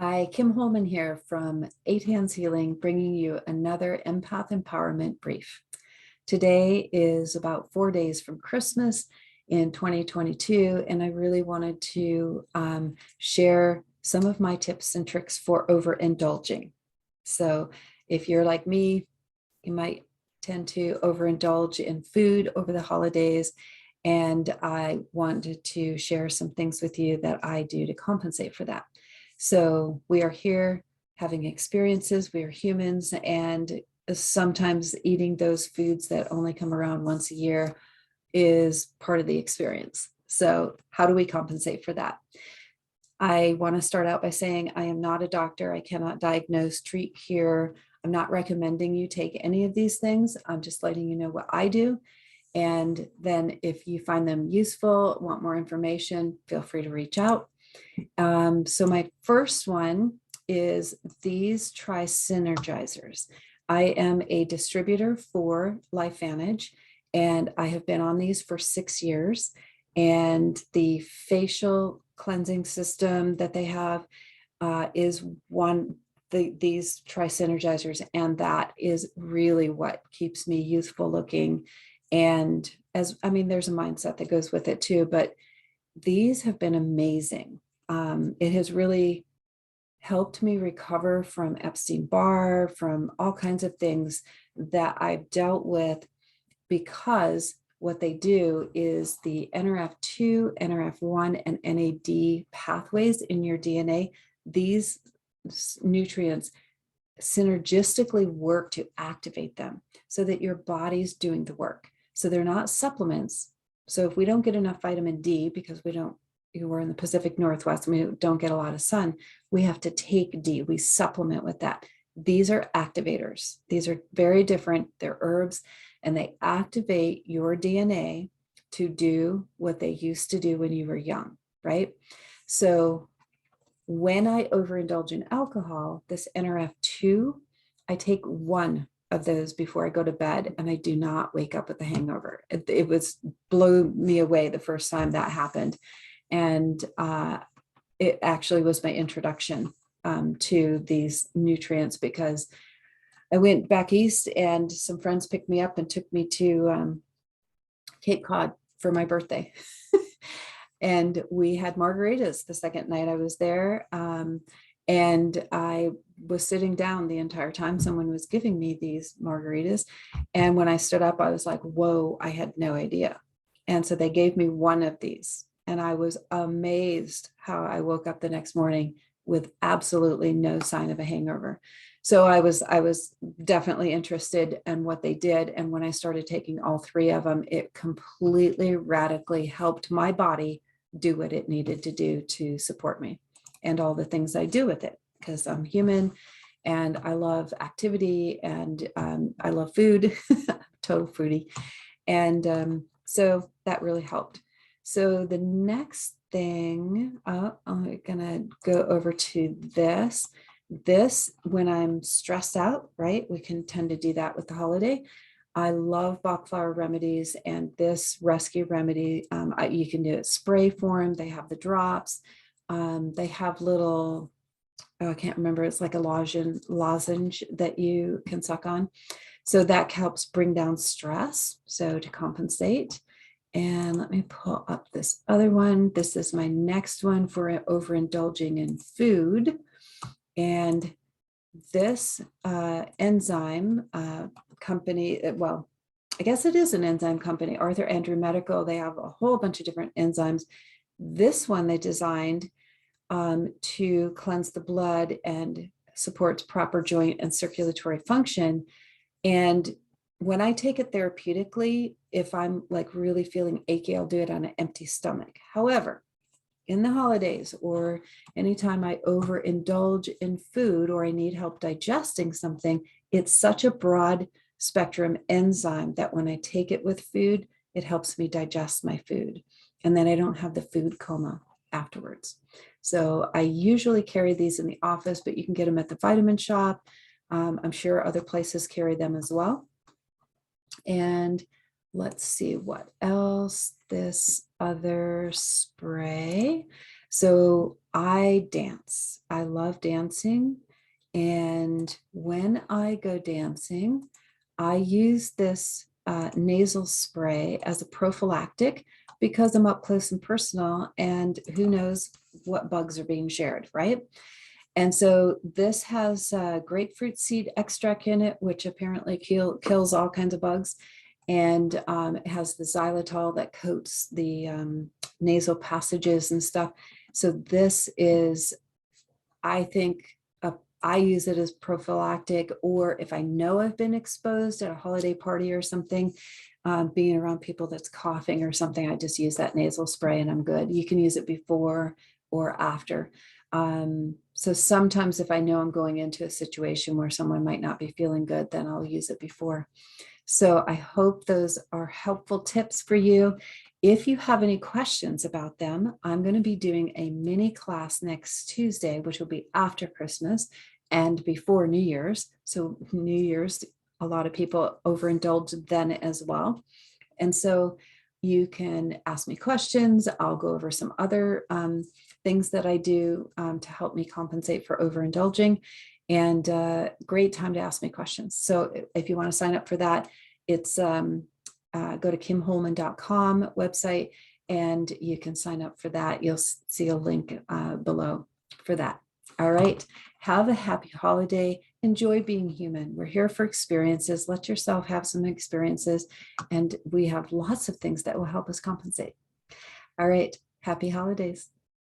Hi, Kim Holman here from 8 Hands Healing, bringing you another Empath Empowerment Brief. Today is about 4 days from Christmas in 2022, and I really wanted to share some of my tips and tricks for overindulging. So if you're like me, you might tend to overindulge in food over the holidays, and I wanted to share some things with you that I do to compensate for that. So we are here having experiences, we are humans, and sometimes eating those foods that only come around once a year is part of the experience. So how do we compensate for that? I want to start out by saying I am not a doctor. I cannot diagnose, treat, cure. I'm not recommending you take any of these things. I'm just letting you know what I do. And then if you find them useful, want more information, feel free to reach out. So my first one is these tri-synergizers. I am a distributor for LifeVantage, and I have been on these for 6 years. And the facial cleansing system that they have is these tri-synergizers, and that is really what keeps me youthful looking. And there's a mindset that goes with it too, but these have been amazing. It has really helped me recover from Epstein-Barr, from all kinds of things that I've dealt with, because what they do is the NRF2, NRF1, and NAD pathways in your DNA, these nutrients synergistically work to activate them so that your body's doing the work. So they're not supplements. So if we don't get enough vitamin D, because we're in the Pacific Northwest and we don't get a lot of sun, we have to take D. We supplement with that. These are activators. These are very different. They're herbs, and they activate your DNA to do what they used to do when you were young, right? So when I overindulge in alcohol, this NRF2, I take one of those before I go to bed, and I do not wake up with a hangover. It blew me away the first time that happened. And it actually was my introduction to these nutrients, because I went back east and some friends picked me up and took me to Cape Cod for my birthday. And we had margaritas the second night I was there. And I was sitting down the entire time someone was giving me these margaritas. And when I stood up, I was like, whoa, I had no idea. And so they gave me one of these. And I was amazed how I woke up the next morning with absolutely no sign of a hangover. So I was definitely interested in what they did. And when I started taking all three of them, it completely radically helped my body do what it needed to do to support me and all the things I do with it, because I'm human and I love activity, and I love food, total foodie. And so that really helped. So the next thing, I'm gonna go over to this. This, when I'm stressed out, right? We can tend to do that with the holiday. I love Bach flower remedies, and this rescue remedy, you can do it spray form. They have the drops. They have little, I can't remember, it's like a lozenge that you can suck on. So that helps bring down stress, so to compensate. And let me pull up this other one. This is my next one for overindulging in food. And this enzyme company, well, I guess it is an enzyme company, Arthur Andrew Medical. They have a whole bunch of different enzymes. This one they designed to cleanse the blood and supports proper joint and circulatory function. And when I take it therapeutically, if I'm like really feeling achy, I'll do it on an empty stomach. However, in the holidays or anytime I overindulge in food or I need help digesting something, it's such a broad spectrum enzyme that when I take it with food, it helps me digest my food. And then I don't have the food coma afterwards. So I usually carry these in the office, but you can get them at the vitamin shop. I'm sure other places carry them as well. And let's see what else. This other spray. So I dance. I love dancing. And when I go dancing, I use this nasal spray as a prophylactic because I'm up close and personal, and who knows what bugs are being shared, right? And so this has grapefruit seed extract in it, which apparently kills all kinds of bugs. And it has the xylitol that coats the nasal passages and stuff. So this is, I think, I use it as prophylactic, or if I know I've been exposed at a holiday party or something, being around people that's coughing or something, I just use that nasal spray and I'm good. You can use it before or after. So sometimes if I know I'm going into a situation where someone might not be feeling good, then I'll use it before. So I hope those are helpful tips for you. If you have any questions about them, I'm going to be doing a mini class next Tuesday, which will be after Christmas and before New Year's. So New Year's, a lot of people overindulge then as well. And so you can ask me questions. I'll go over some other things that I do to help me compensate for overindulging. And great time to ask me questions. So if you want to sign up for that, it's go to kimholman.com website and you can sign up for that. You'll see a link below for that. All right. Have a happy holiday. Enjoy being human. We're here for experiences. Let yourself have some experiences. And we have lots of things that will help us compensate. All right. Happy holidays.